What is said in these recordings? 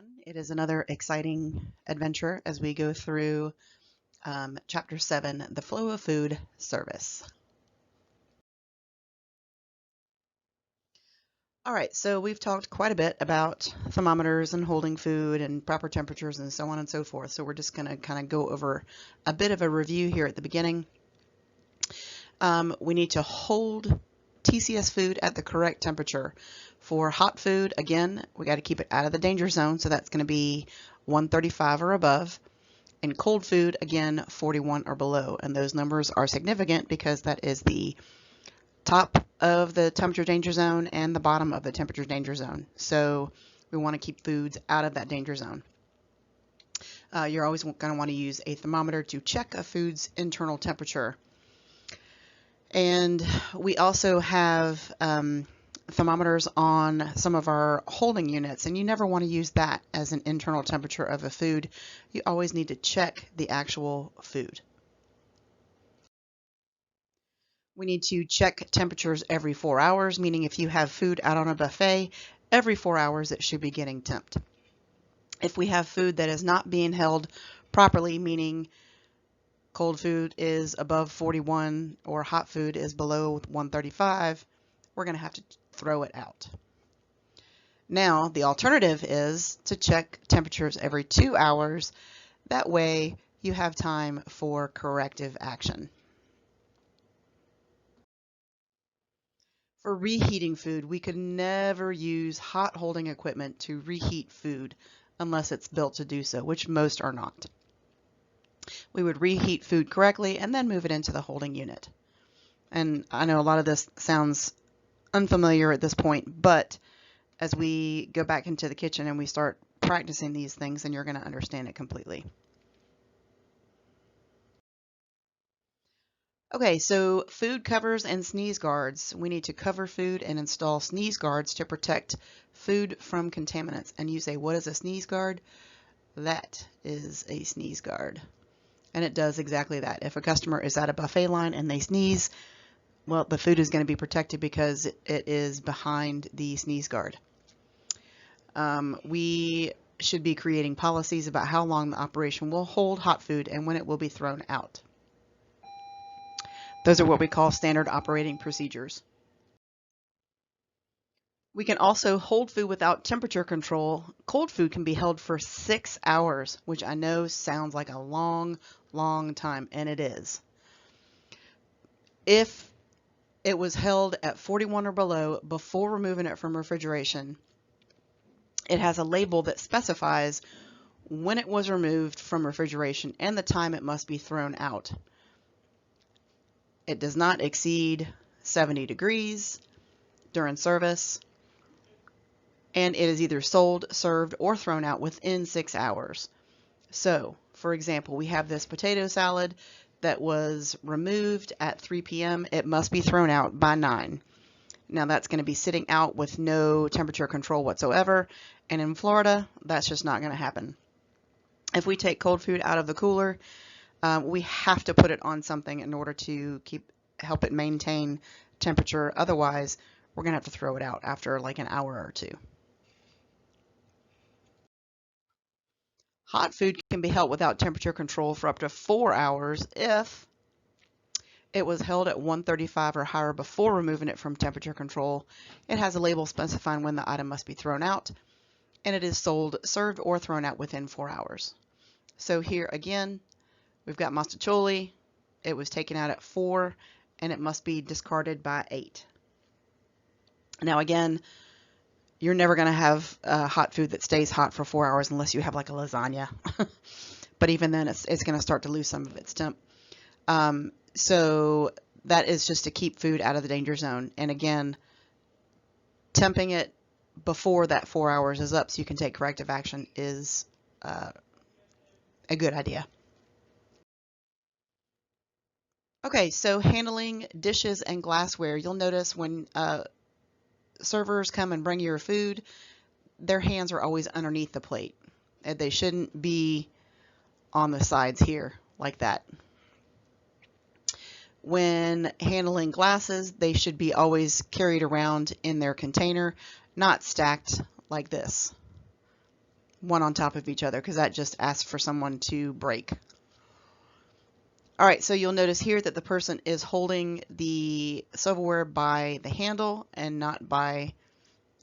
everyone. It is another exciting adventure as we go through Chapter 7, The Flow of Food Service. All right, so we've talked quite a bit about thermometers and holding food and proper temperatures and so on and so forth. So we're just going to kind of go over a bit of a review here at the beginning. We need to hold TCS food at the correct temperature. For hot food, again, we got to keep it out of the danger zone, so that's going to be 135 or above. And cold food, again, 41 or below. And those numbers are significant because that is the top of the temperature danger zone and the bottom of the temperature danger zone. So we want to keep foods out of that danger zone. You're always going to want to use a thermometer to check a food's internal temperature. And we also have thermometers on some of our holding units, and you never want to use that as an internal temperature of a food. You always need to check the actual food. We need to check temperatures every 4 hours, meaning if you have food out on a buffet, every 4 hours it should be getting temped. If we have food that is not being held properly, meaning cold food is above 41 or hot food is below 135, we're going to have to throw it out. Now, the alternative is to check temperatures every 2 hours. That way, you have time for corrective action. For reheating food, we could never use hot holding equipment to reheat food unless it's built to do so, which most are not. We would reheat food correctly and then move it into the holding unit. And I know a lot of this sounds unfamiliar at this point, but as we go back into the kitchen and we start practicing these things, then you're going to understand it completely. Okay, so food covers and sneeze guards. We need to cover food and install sneeze guards to protect food from contaminants. And you say, what is a sneeze guard? That is a sneeze guard. And it does exactly that. If a customer is at a buffet line and they sneeze, well, the food is going to be protected because it is behind the sneeze guard. We should be creating policies about how long the operation will hold hot food and when it will be thrown out. Those are what we call standard operating procedures. We can also hold food without temperature control. Cold food can be held for 6 hours, which I know sounds like a long time, and it is. If it was held at 41 or below before removing it from refrigeration, it has a label that specifies when it was removed from refrigeration and the time it must be thrown out. It does not exceed 70 degrees during service, and it is either sold, served, or thrown out within 6 hours. So, for example, we have this potato salad that was removed at 3 p.m. It must be thrown out by 9. Now that's going to be sitting out with no temperature control whatsoever, and in Florida, that's just not going to happen. If we take cold food out of the cooler, we have to put it on something in order to help it maintain temperature. Otherwise, we're going to have to throw it out after like an hour or two. Hot food can be held without temperature control for up to 4 hours if it was held at 135 or higher before removing it from temperature control. It has a label specifying when the item must be thrown out, and it is sold, served, or thrown out within 4 hours. So here again, we've got mostaccioli. It was taken out at 4, and it must be discarded by 8. Now again, you're never going to have hot food that stays hot for 4 hours unless you have like a lasagna. But even then, it's going to start to lose some of its temp. So that is just to keep food out of the danger zone. And again, temping it before that 4 hours is up so you can take corrective action is a good idea. Okay, so handling dishes and glassware. You'll notice when servers come and bring your food, their hands are always underneath the plate. They shouldn't be on the sides here like that. When handling glasses, they should be always carried around in their container, not stacked like this. one on top of each other, because that just asks for someone to break. All right, so you'll notice here that the person is holding the silverware by the handle and not by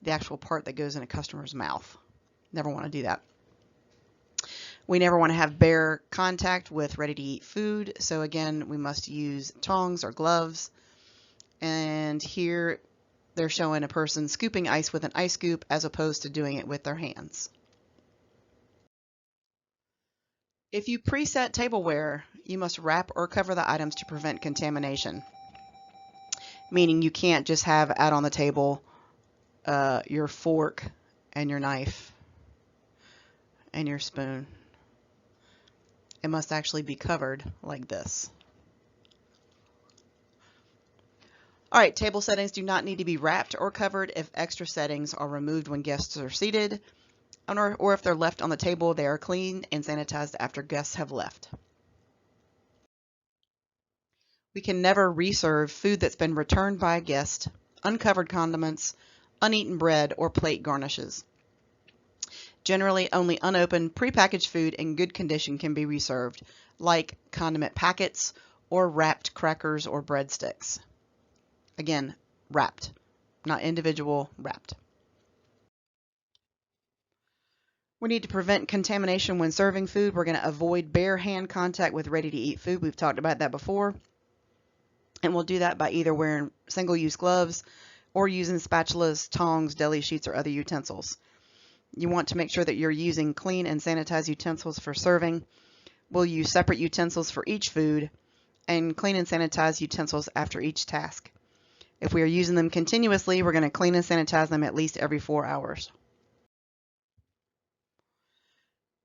the actual part that goes in a customer's mouth. Never want to do that. We never want to have bare contact with ready-to-eat food, so again, we must use tongs or gloves. And here they're showing a person scooping ice with an ice scoop as opposed to doing it with their hands. If you preset tableware, you must wrap or cover the items to prevent contamination. Meaning you can't just have out on the table your fork and your knife and your spoon. It must actually be covered like this. All right, table settings do not need to be wrapped or covered if extra settings are removed when guests are seated, or if they're left on the table, they are cleaned and sanitized after guests have left. We can never reserve food that's been returned by a guest, uncovered condiments, uneaten bread, or plate garnishes. Generally, only unopened, prepackaged food in good condition can be reserved, like condiment packets or wrapped crackers or breadsticks. Again, wrapped, not individual, wrapped. We need to prevent contamination when serving food. We're going to avoid bare hand contact with ready-to-eat food. We've talked about that before. And we'll do that by either wearing single-use gloves or using spatulas, tongs, deli sheets, or other utensils. You want to make sure that you're using clean and sanitized utensils for serving. We'll use separate utensils for each food and clean and sanitize utensils after each task. If we are using them continuously, we're going to clean and sanitize them at least every 4 hours.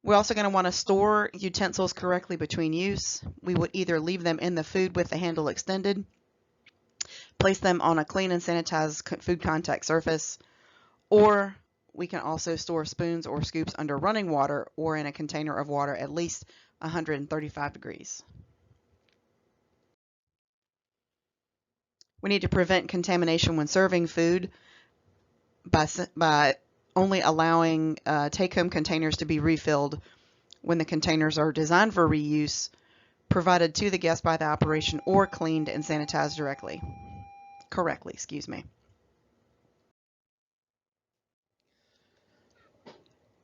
We're also going to want to store utensils correctly between use. We would either leave them in the food with the handle extended, place them on a clean and sanitized food contact surface, or we can also store spoons or scoops under running water or in a container of water at least 135 degrees. We need to prevent contamination when serving food by only allowing take-home containers to be refilled when the containers are designed for reuse, provided to the guest by the operation, or cleaned and sanitized correctly.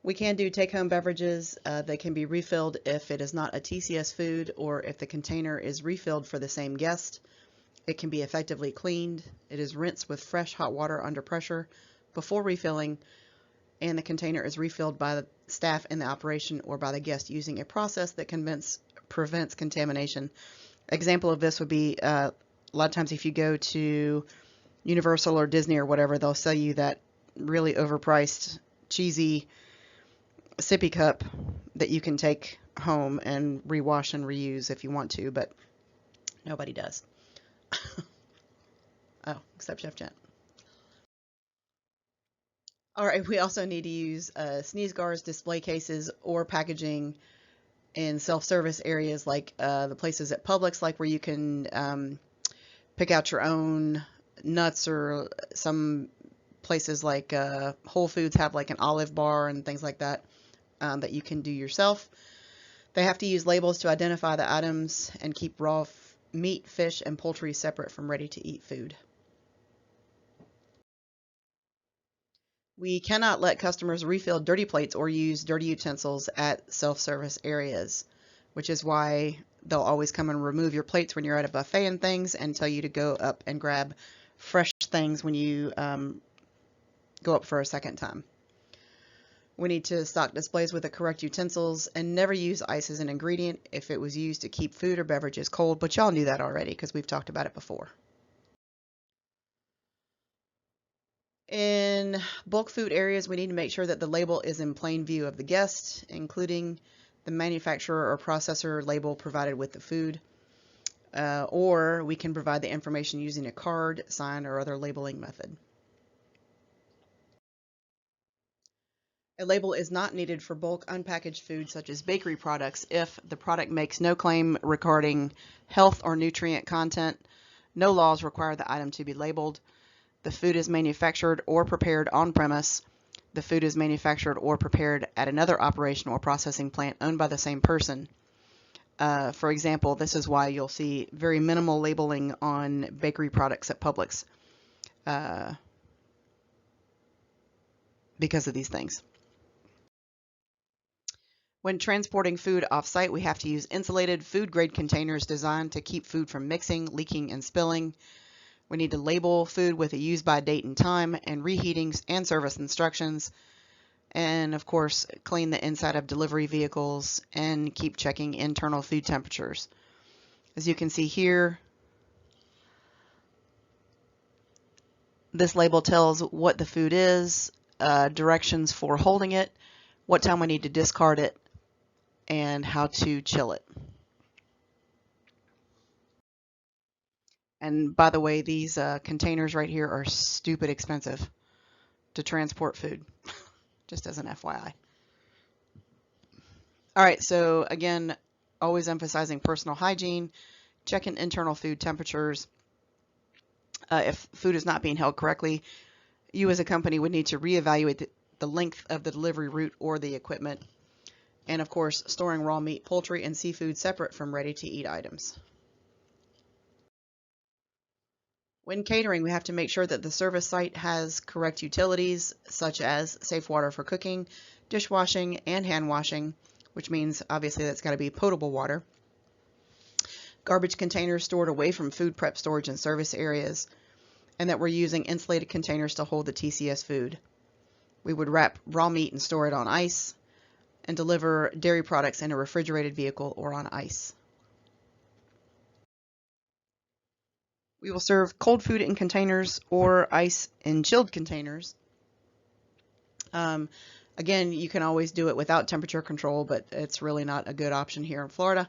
We can do take-home beverages. They can be refilled if it is not a TCS food or if the container is refilled for the same guest. It can be effectively cleaned. It is rinsed with fresh hot water under pressure before refilling, and the container is refilled by the staff in the operation or by the guest using a process that prevents contamination. Example of this would be a lot of times if you go to Universal or Disney or whatever, they'll sell you that really overpriced, cheesy sippy cup that you can take home and rewash and reuse if you want to, but nobody does. Oh, except Chef Jen. All right, we also need to use sneeze guards, display cases, or packaging in self-service areas like the places at Publix, like where you can pick out your own nuts, or some places like Whole Foods have like an olive bar and things like that that you can do yourself. They have to use labels to identify the items and keep raw meat, fish, and poultry separate from ready-to-eat food. We cannot let customers refill dirty plates or use dirty utensils at self-service areas, which is why they'll always come and remove your plates when you're at a buffet and things and tell you to go up and grab fresh things when you go up for a second time. We need to stock displays with the correct utensils and never use ice as an ingredient if it was used to keep food or beverages cold, but y'all knew that already because we've talked about it before. In bulk food areas, we need to make sure that the label is in plain view of the guest, including the manufacturer or processor label provided with the food, or we can provide the information using a card, sign, or other labeling method. A label is not needed for bulk unpackaged food such as bakery products if the product makes no claim regarding health or nutrient content, no laws require the item to be labeled, the food is manufactured or prepared on premise, the food is manufactured or prepared at another operation or processing plant owned by the same person. For example, this is why you'll see very minimal labeling on bakery products at Publix because of these things. When transporting food off-site, we have to use insulated food-grade containers designed to keep food from mixing, leaking, and spilling. We need to label food with a use-by date and time, and reheating and service instructions. And of course, clean the inside of delivery vehicles and keep checking internal food temperatures. As you can see here, this label tells what the food is, directions for holding it, what time we need to discard it, and how to chill it. And by the way, these containers right here are stupid expensive to transport food, just as an FYI. All right, so again, always emphasizing personal hygiene, checking internal food temperatures. If food is not being held correctly, you as a company would need to reevaluate the length of the delivery route or the equipment. And of course, storing raw meat, poultry, and seafood separate from ready-to-eat items. When catering, we have to make sure that the service site has correct utilities, such as safe water for cooking, dishwashing, and hand washing, which means obviously that's got to be potable water. Garbage containers stored away from food prep storage and service areas, and that we're using insulated containers to hold the TCS food. We would wrap raw meat and store it on ice, and deliver dairy products in a refrigerated vehicle or on ice. We will serve cold food in containers or ice in chilled containers. Again, you can always do it without temperature control, but it's really not a good option here in Florida.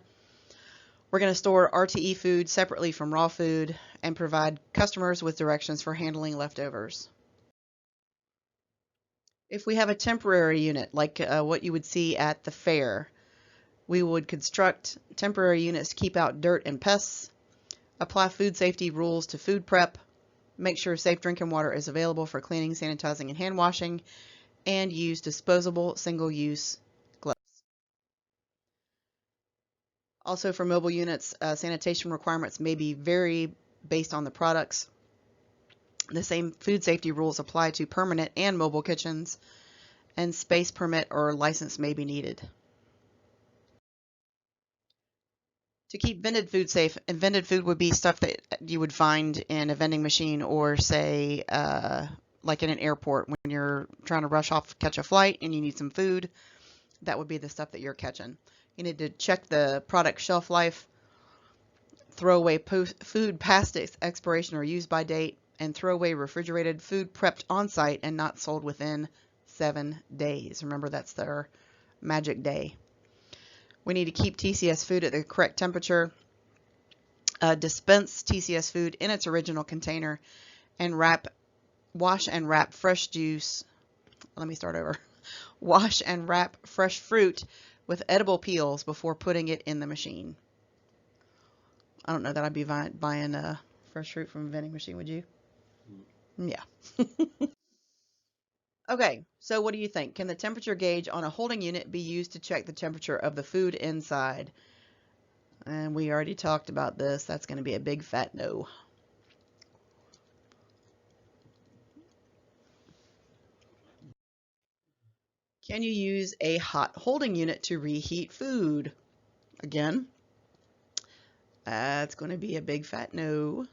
We're going to store RTE food separately from raw food and provide customers with directions for handling leftovers. If we have a temporary unit, like what you would see at the fair, we would construct temporary units to keep out dirt and pests, apply food safety rules to food prep, make sure safe drinking water is available for cleaning, sanitizing, and hand washing, and use disposable single-use gloves. Also for mobile units, sanitation requirements may be vary based on the products. The same food safety rules apply to permanent and mobile kitchens, and space permit or license may be needed. To keep vended food safe, and vended food would be stuff that you would find in a vending machine or say like in an airport when you're trying to rush off, catch a flight and you need some food. That would be the stuff that you're catching. You need to check the product shelf life, throw away food past its expiration or use by date, and throw away refrigerated food prepped on site and not sold within 7 days. Remember, that's their magic day. We need to keep TCS food at the correct temperature, dispense TCS food in its original container, and wash and wrap fresh juice. Let me start over. Wash and wrap fresh fruit with edible peels before putting it in the machine. I don't know that I'd be buying fresh fruit from a vending machine, would you? Yeah. Okay, so what do you think? Can the temperature gauge on a holding unit be used to check the temperature of the food inside? And we already talked about this. That's going to be a big fat no. Can you use a hot holding unit to reheat food? Again, that's going to be a big fat no.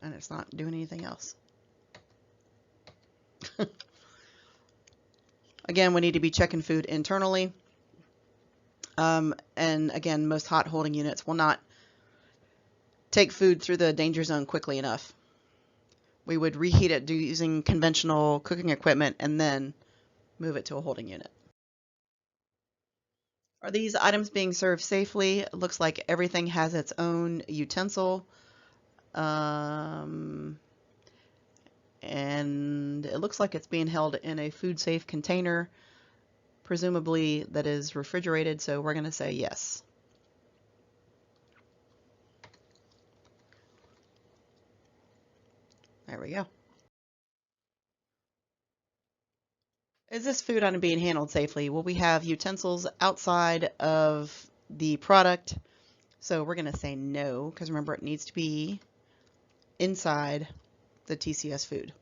And it's not doing anything else. Again, we need to be checking food internally. And again, most hot holding units will not take food through the danger zone quickly enough. We would reheat it using conventional cooking equipment and then move it to a holding unit. Are these items being served safely? It looks like everything has its own utensil. And it looks like it's being held in a food safe container, presumably that is refrigerated, so we're going to say yes. There we go. Is this food item being handled safely? Well, we have utensils outside of the product, so we're going to say no, because remember it needs to be inside the TCS food.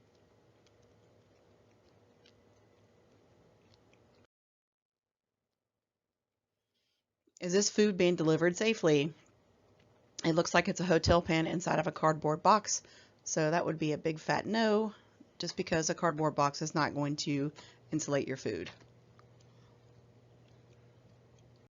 Is this food being delivered safely? It looks like it's a hotel pan inside of a cardboard box, so that would be a big fat no, just because a cardboard box is not going to insulate your food.